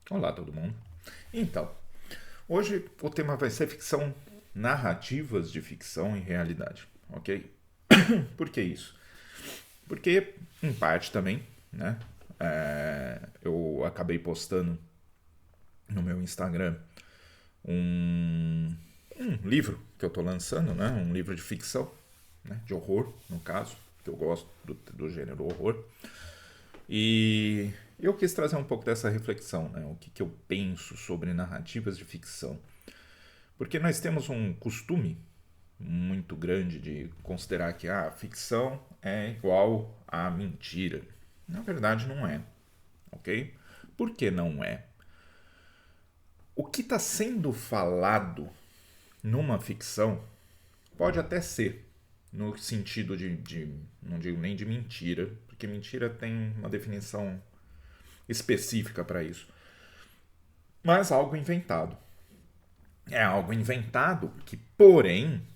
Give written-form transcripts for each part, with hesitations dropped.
Olá, todo mundo. Então, hoje o tema vai ser ficção, narrativas de ficção e realidade, ok? Por que isso? Porque, em parte também, né? Eu acabei postando no meu Instagram um, um livro que eu tô lançando, né? Um livro de ficção, né? De horror, no caso, que eu gosto do gênero horror. E eu quis trazer um pouco dessa reflexão, né? O que eu penso sobre narrativas de ficção. Porque nós temos um costume muito grande de considerar que a ficção é igual a mentira. Na verdade, não é, ok? Por que não é? O que está sendo falado numa ficção pode até ser, no sentido não digo nem de mentira, porque mentira tem uma definição específica para isso, mas algo inventado. É algo inventado que, porém,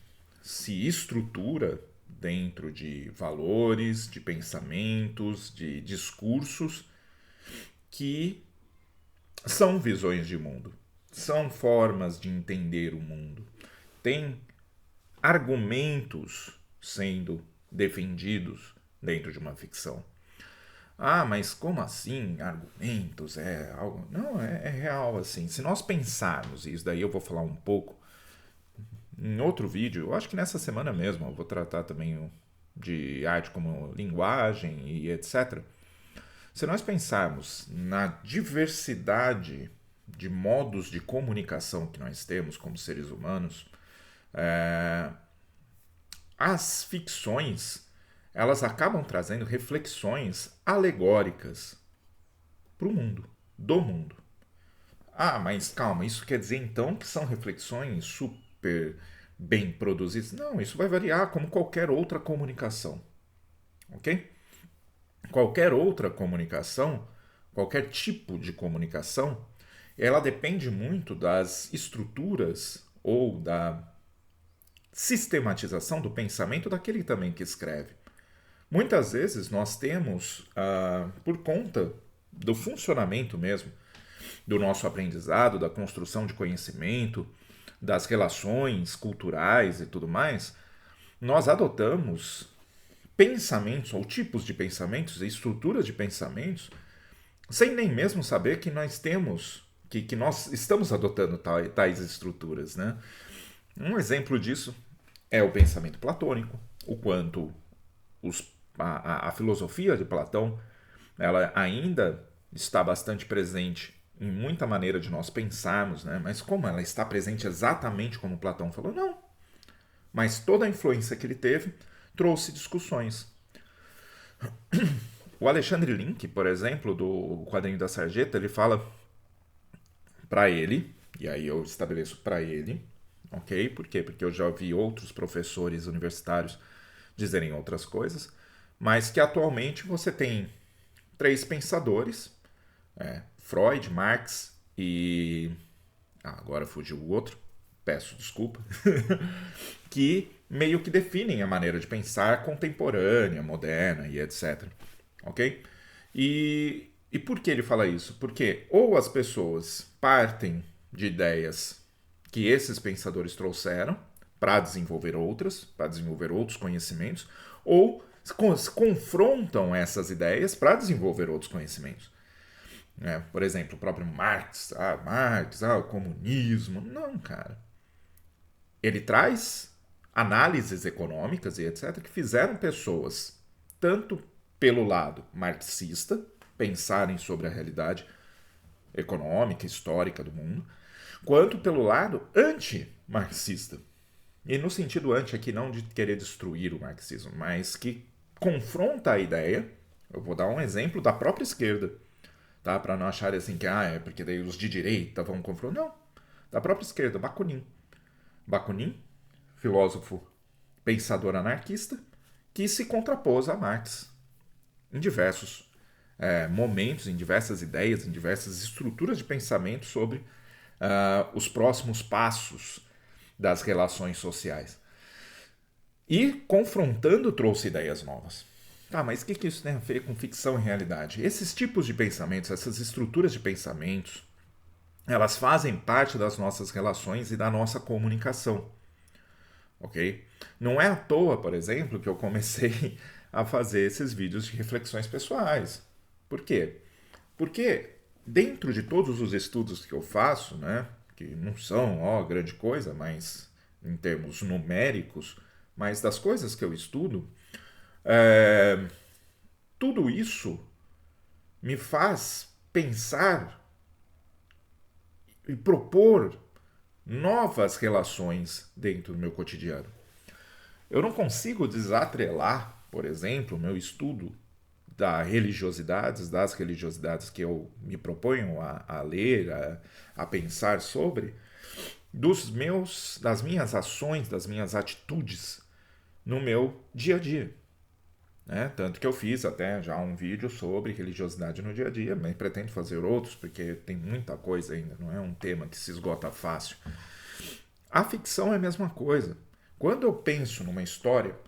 se estrutura dentro de valores, de pensamentos, de discursos que são visões de mundo, são formas de entender o mundo. Tem argumentos sendo defendidos dentro de uma ficção. Ah, mas como assim? Argumentos é algo. Não, é real assim. Se nós pensarmos, e isso daí eu vou falar um pouco em outro vídeo, eu acho que nessa semana mesmo, eu vou tratar também de arte como linguagem e etc. Se nós pensarmos na diversidade de modos de comunicação que nós temos como seres humanos, as ficções elas acabam trazendo reflexões alegóricas para o mundo, do mundo. Ah, mas calma, isso quer dizer então que são reflexões super bem produzidas? Não, isso vai variar como qualquer outra comunicação, ok? Qualquer outra comunicação, qualquer tipo de comunicação, ela depende muito das estruturas ou da sistematização do pensamento daquele também que escreve. Muitas vezes nós temos, por conta do funcionamento mesmo do nosso aprendizado, da construção de conhecimento, das relações culturais e tudo mais, nós adotamos pensamentos ou tipos de pensamentos e estruturas de pensamentos sem nem mesmo saber que nós temos, que nós estamos adotando tais estruturas, né? Um exemplo disso é o pensamento platônico, o quanto a filosofia de Platão ela ainda está bastante presente em muita maneira de nós pensarmos, né? Mas como ela está presente exatamente como Platão falou? Não. Mas toda a influência que ele teve trouxe discussões. O Alexandre Link, por exemplo, do quadrinho da Sarjeta, ele fala para ele, e aí eu estabeleço para ele, ok? Por quê? Porque eu já vi outros professores universitários dizerem outras coisas, mas que atualmente você tem três pensadores, Freud, Marx e. Agora fugiu o outro, peço desculpa, que meio que definem a maneira de pensar contemporânea, moderna e etc. Ok? E por que ele fala isso? Porque ou as pessoas partem de ideias que esses pensadores trouxeram para desenvolver outras, para desenvolver outros conhecimentos, ou confrontam essas ideias para desenvolver outros conhecimentos. Por exemplo, o próprio Marx, o comunismo. Não, cara. Ele traz análises econômicas e etc., que fizeram pessoas, tanto pelo lado marxista, pensarem sobre a realidade econômica, histórica do mundo, quanto pelo lado anti-marxista. E no sentido anti aqui não de querer destruir o marxismo, mas que confronta a ideia. Eu vou dar um exemplo da própria esquerda, tá? Para não acharem assim que é porque daí os de direita vão confrontar. Não, da própria esquerda, Bakunin. Bakunin, filósofo pensador anarquista, que se contrapôs a Marx em diversos momentos, em diversas ideias, em diversas estruturas de pensamento sobre os próximos passos das relações sociais. E confrontando trouxe ideias novas. Ah, mas o que isso tem a ver com ficção e realidade? Esses tipos de pensamentos, essas estruturas de pensamentos, elas fazem parte das nossas relações e da nossa comunicação, ok? Não é à toa, por exemplo, que eu comecei a fazer esses vídeos de reflexões pessoais. Por quê? Porque dentro de todos os estudos que eu faço, né, que não são, ó, grande coisa, mas em termos numéricos, mas das coisas que eu estudo, tudo isso me faz pensar e propor novas relações dentro do meu cotidiano. Eu não consigo desatrelar, por exemplo, o meu estudo das religiosidades que eu me proponho a ler, a pensar sobre, das minhas ações, das minhas atitudes no meu dia a dia. Né? Tanto que eu fiz até já um vídeo sobre religiosidade no dia a dia, mas pretendo fazer outros, porque tem muita coisa ainda, não é um tema que se esgota fácil. A ficção é a mesma coisa. Quando eu penso numa história,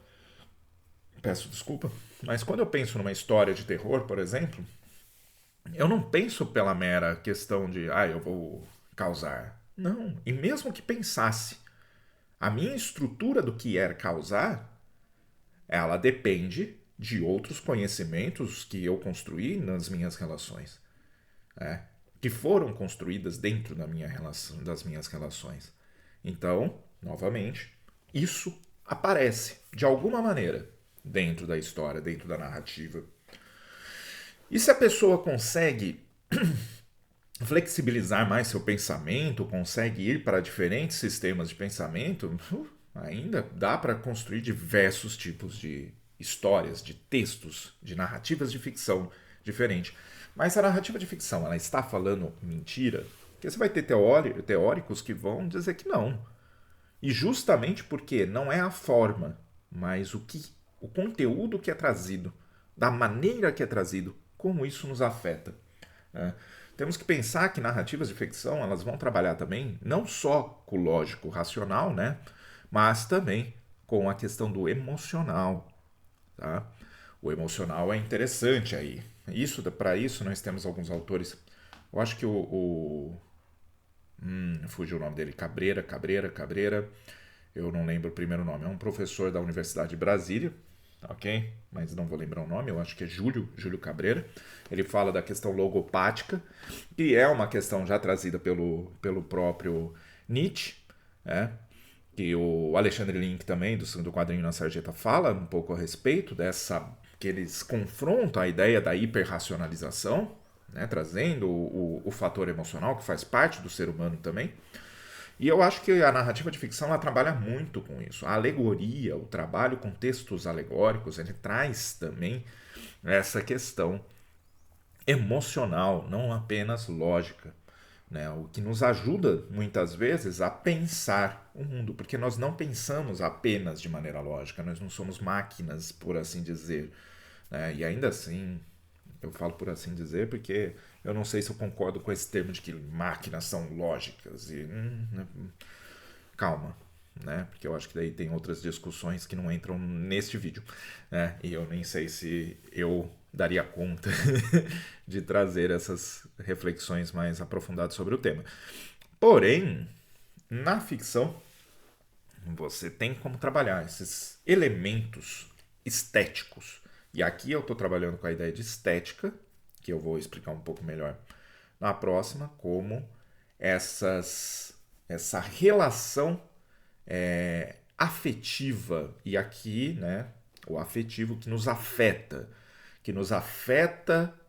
peço desculpa, mas quando eu penso numa história de terror, por exemplo, eu não penso pela mera questão de, eu vou causar. Não, e mesmo que pensasse, a minha estrutura do que é causar, ela depende de outros conhecimentos que eu construí nas minhas relações, né? Que foram construídas dentro da minha relação, das minhas relações. Então, novamente, isso aparece de alguma maneira dentro da história, dentro da narrativa. E se a pessoa consegue flexibilizar mais seu pensamento, consegue ir para diferentes sistemas de pensamento, ainda dá para construir diversos tipos de histórias, de textos, de narrativas de ficção diferente. Mas a narrativa de ficção, ela está falando mentira? Porque você vai ter teóricos que vão dizer que não. E justamente porque não é a forma, mas o conteúdo que é trazido, da maneira que é trazido, como isso nos afeta. Né? Temos que pensar que narrativas de ficção elas vão trabalhar também não só com o lógico racional, né? Mas também com a questão do emocional. Tá? O emocional é interessante aí. Para isso nós temos alguns autores. Eu acho que fugiu o nome dele, Cabreira. Eu não lembro o primeiro nome. É um professor da Universidade de Brasília, ok? Mas não vou lembrar o nome, eu acho que é Júlio Cabreira. Ele fala da questão logopática, que é uma questão já trazida pelo próprio Nietzsche, né? Que o Alexandre Link também, do quadrinho na Sarjeta, fala um pouco a respeito dessa, que eles confrontam a ideia da hiperracionalização, né? Trazendo o fator emocional, que faz parte do ser humano também. E eu acho que a narrativa de ficção ela trabalha muito com isso. A alegoria, o trabalho com textos alegóricos, ele traz também essa questão emocional, não apenas lógica. Né? O que nos ajuda muitas vezes a pensar o mundo, porque nós não pensamos apenas de maneira lógica, nós não somos máquinas, por assim dizer. Né? E ainda assim, eu falo por assim dizer porque eu não sei se eu concordo com esse termo de que máquinas são lógicas. Calma, né? Porque eu acho que daí tem outras discussões que não entram neste vídeo, né? E eu nem sei se eu daria conta de trazer essas reflexões mais aprofundadas sobre o tema. Porém, na ficção, você tem como trabalhar esses elementos estéticos. E aqui eu estou trabalhando com a ideia de estética, que eu vou explicar um pouco melhor na próxima, como essa relação afetiva. E aqui, né, o afetivo que nos afeta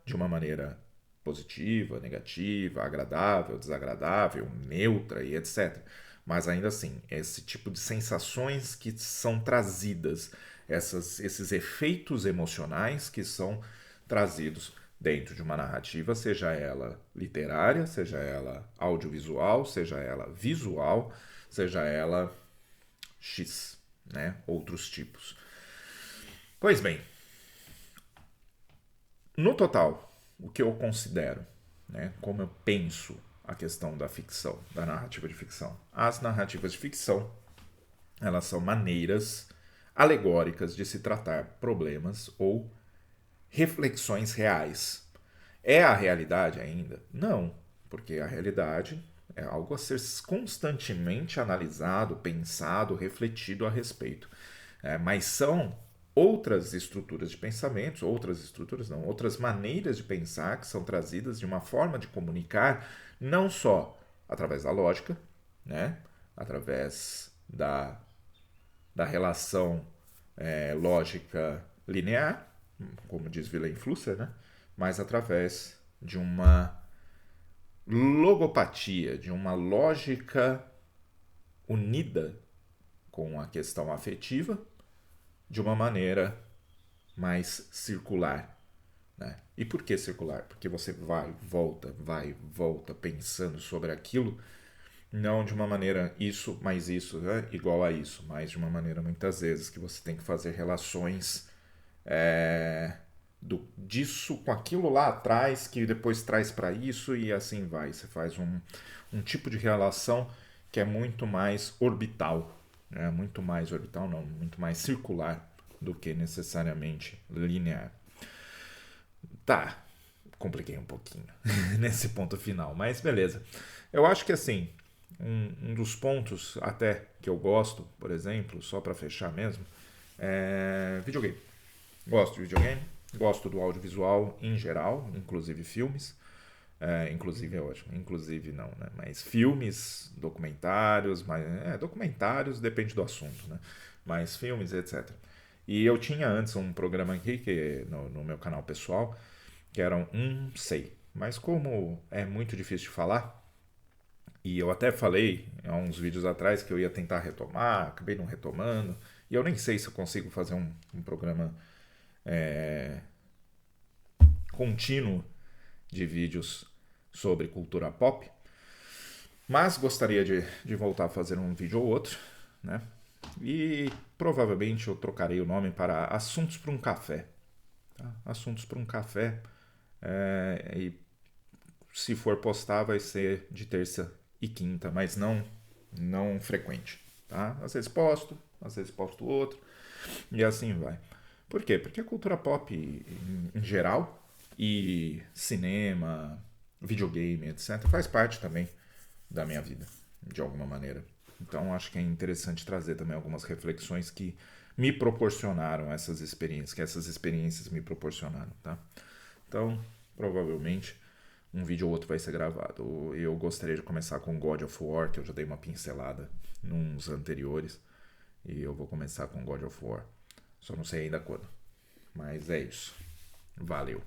de uma maneira positiva, negativa, agradável, desagradável, neutra e etc. Mas ainda assim, esse tipo de sensações que são trazidas, esses efeitos emocionais que são trazidos dentro de uma narrativa, seja ela literária, seja ela audiovisual, seja ela visual, seja ela X, né? Outros tipos. Pois bem, no total, o que eu considero, né? Como eu penso a questão da ficção, da narrativa de ficção. As narrativas de ficção, elas são maneiras alegóricas de se tratar problemas ou reflexões reais. É a realidade ainda? Não, porque a realidade é algo a ser constantemente analisado, pensado, refletido a respeito. Mas são outras estruturas de pensamentos, outras maneiras de pensar que são trazidas de uma forma de comunicar, não só através da lógica, né? Através da relação lógica linear, como diz Wilhelm Flusser, né? Mas através de uma logopatia, de uma lógica unida com a questão afetiva, de uma maneira mais circular. Né? E por que circular? Porque você vai, volta, pensando sobre aquilo, não de uma maneira isso mais isso, né? Igual a isso, mas de uma maneira muitas vezes que você tem que fazer relações disso com aquilo lá atrás, que depois traz para isso e assim vai. Você faz um tipo de relação que é muito mais orbital, né? Muito mais orbital, não, muito mais circular do que necessariamente linear. Tá, compliquei um pouquinho nesse ponto final, mas beleza. Eu acho que assim, um dos pontos até que eu gosto, por exemplo, só para fechar mesmo, é videogame. Gosto de videogame, gosto do audiovisual em geral, inclusive filmes. Inclusive é ótimo, inclusive não, né? Mas filmes, documentários, documentários depende do assunto, né? Mas filmes, etc. E eu tinha antes um programa aqui no meu canal pessoal que era sei. Mas como é muito difícil de falar, e eu até falei há uns vídeos atrás que eu ia tentar retomar, acabei não retomando, e eu nem sei se eu consigo fazer um programa contínuo de vídeos sobre cultura pop, mas gostaria de voltar a fazer um vídeo ou outro, né? E provavelmente eu trocarei o nome para Assuntos para um Café. Tá? Assuntos para um Café. E se for postar vai ser de terça e quinta, mas não frequente. Tá? Às vezes posto outro, e assim vai. Por quê? Porque a cultura pop em geral, e cinema, videogame, etc., faz parte também da minha vida, de alguma maneira. Então acho que é interessante trazer também algumas reflexões que me proporcionaram essas experiências, que essas experiências me proporcionaram, tá? Então, provavelmente, um vídeo ou outro vai ser gravado. Eu gostaria de começar com God of War, que eu já dei uma pincelada nos anteriores, e eu vou começar com God of War. Só não sei ainda quando. Mas é isso. Valeu.